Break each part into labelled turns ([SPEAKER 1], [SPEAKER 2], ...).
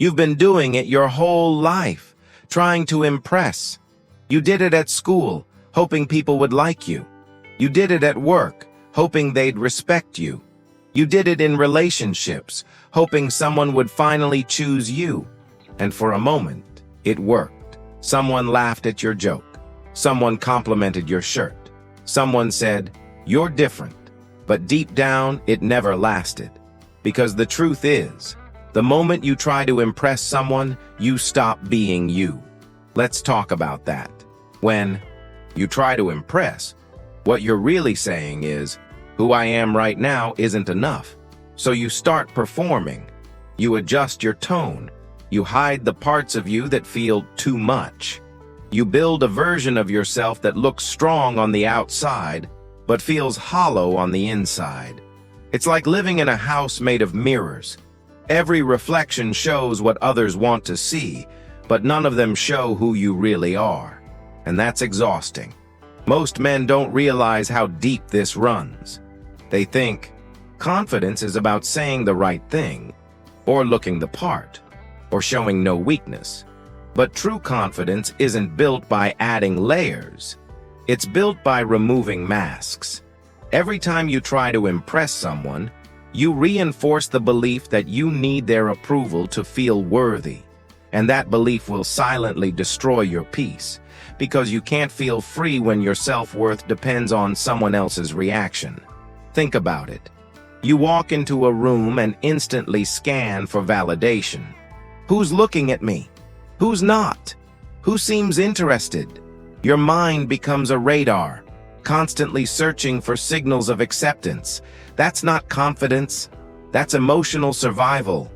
[SPEAKER 1] You've been doing it your whole life, trying to impress. You did it at school, hoping people would like you. You did it at work, hoping they'd respect you. You did it in relationships, hoping someone would finally choose you. And for a moment, it worked. Someone laughed at your joke. Someone complimented your shirt. Someone said, "You're different." But deep down, it never lasted. Because the truth is, the moment you try to impress someone, you stop being you. Let's talk about that. When you try to impress, what you're really saying is, who I am right now isn't enough. So you start performing. You adjust your tone. You hide the parts of you that feel too much. You build a version of yourself that looks strong on the outside, but feels hollow on the inside. It's like living in a house made of mirrors. Every reflection shows what others want to see, but none of them show who you really are. And that's exhausting. Most men don't realize how deep this runs. They think confidence is about saying the right thing, or looking the part, or showing no weakness. But true confidence isn't built by adding layers. It's built by removing masks. Every time you try to impress someone, you reinforce the belief that you need their approval to feel worthy. And that belief will silently destroy your peace, because you can't feel free when your self-worth depends on someone else's reaction. Think about it. You walk into a room and instantly scan for validation. Who's looking at me? Who's not? Who seems interested? Your mind becomes a radar, constantly searching for signals of acceptance. That's not confidence. That's emotional survival.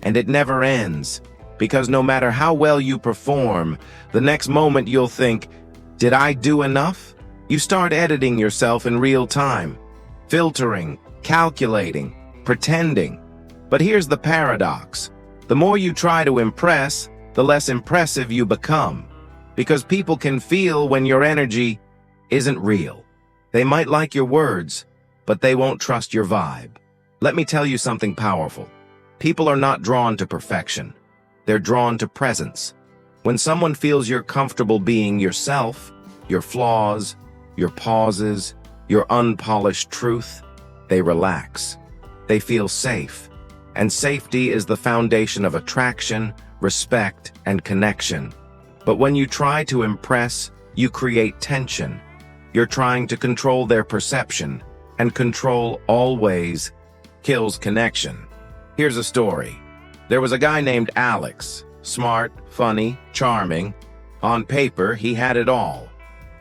[SPEAKER 1] And it never ends, because no matter how well you perform, the next moment you'll think, did I do enough? You start editing yourself in real time, filtering, calculating, pretending. But here's the paradox. The more you try to impress, the less impressive you become, because people can feel when your energy isn't real. They might like your words, but they won't trust your vibe. Let me tell you something powerful. People are not drawn to perfection. They're drawn to presence. When someone feels you're comfortable being yourself, your flaws, your pauses, your unpolished truth, they relax. They feel safe. And safety is the foundation of attraction, respect, and connection. But when you try to impress, you create tension. You're trying to control their perception, and control always kills connection. Here's a story. There was a guy named Alex. Smart, funny, charming. On paper, he had it all.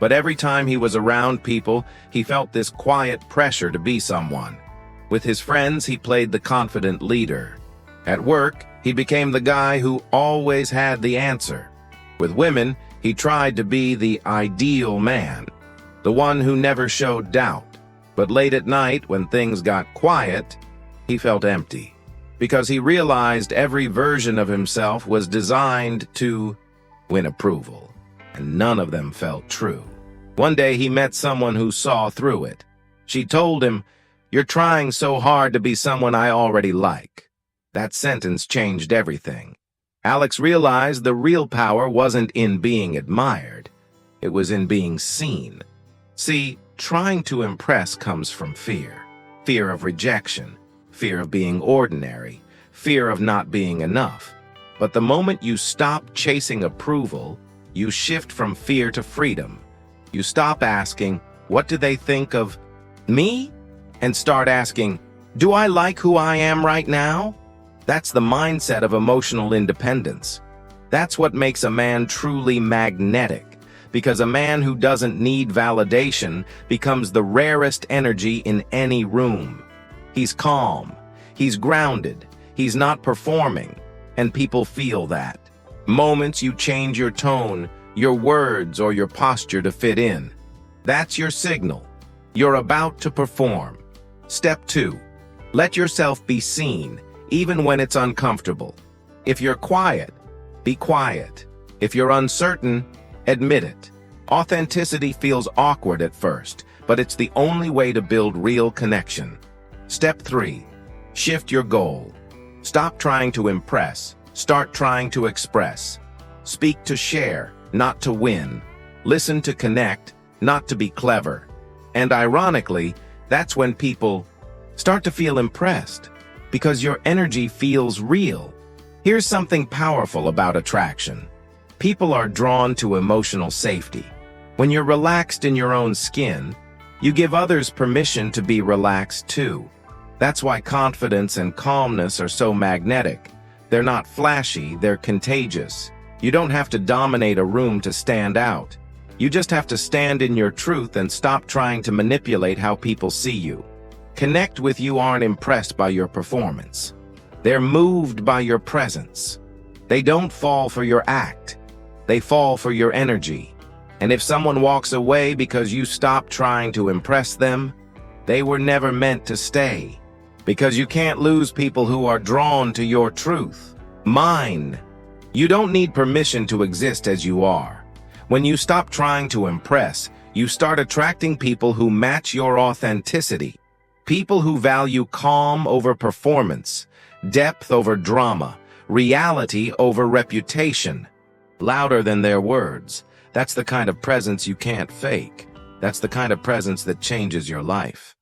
[SPEAKER 1] But every time he was around people, he felt this quiet pressure to be someone. With his friends, he played the confident leader. At work, he became the guy who always had the answer. With women, he tried to be the ideal man, the one who never showed doubt. But late at night, when things got quiet, he felt empty, because he realized every version of himself was designed to win approval, and none of them felt true. One day, he met someone who saw through it. She told him, "You're trying so hard to be someone I already like." That sentence changed everything. Alex realized the real power wasn't in being admired. It was in being seen. See, trying to impress comes from fear. Fear of rejection, fear of being ordinary, fear of not being enough. But the moment you stop chasing approval, you shift from fear to freedom. You stop asking, "What do they think of me?" and start asking, "Do I like who I am right now?" That's the mindset of emotional independence. That's what makes a man truly magnetic, because a man who doesn't need validation becomes the rarest energy in any room. He's calm, he's grounded, he's not performing, and people feel that. Moments you change your tone, your words, or your posture to fit in. That's your signal. You're about to perform. Step 2. Let yourself be seen, even when it's uncomfortable. If you're quiet, be quiet. If you're uncertain, admit it. Authenticity feels awkward at first, but it's the only way to build real connection. Step 3. Shift your goal. Stop trying to impress. Start trying to express. Speak to share, not to win. Listen to connect, not to be clever. And ironically, that's when people start to feel impressed, because your energy feels real. Here's something powerful about attraction. People are drawn to emotional safety. When you're relaxed in your own skin, you give others permission to be relaxed too. That's why confidence and calmness are so magnetic. They're not flashy, they're contagious. You don't have to dominate a room to stand out. You just have to stand in your truth and stop trying to manipulate how people see you. Connect with you aren't impressed by your performance. They're moved by your presence. They don't fall for your act. They fall for your energy. And if someone walks away because you stopped trying to impress them, they were never meant to stay. Because you can't lose people who are drawn to your truth. Mine. You don't need permission to exist as you are. When you stop trying to impress, you start attracting people who match your authenticity. People who value calm over performance, depth over drama, reality over reputation. Louder than their words. That's the kind of presence you can't fake. That's the kind of presence that changes your life.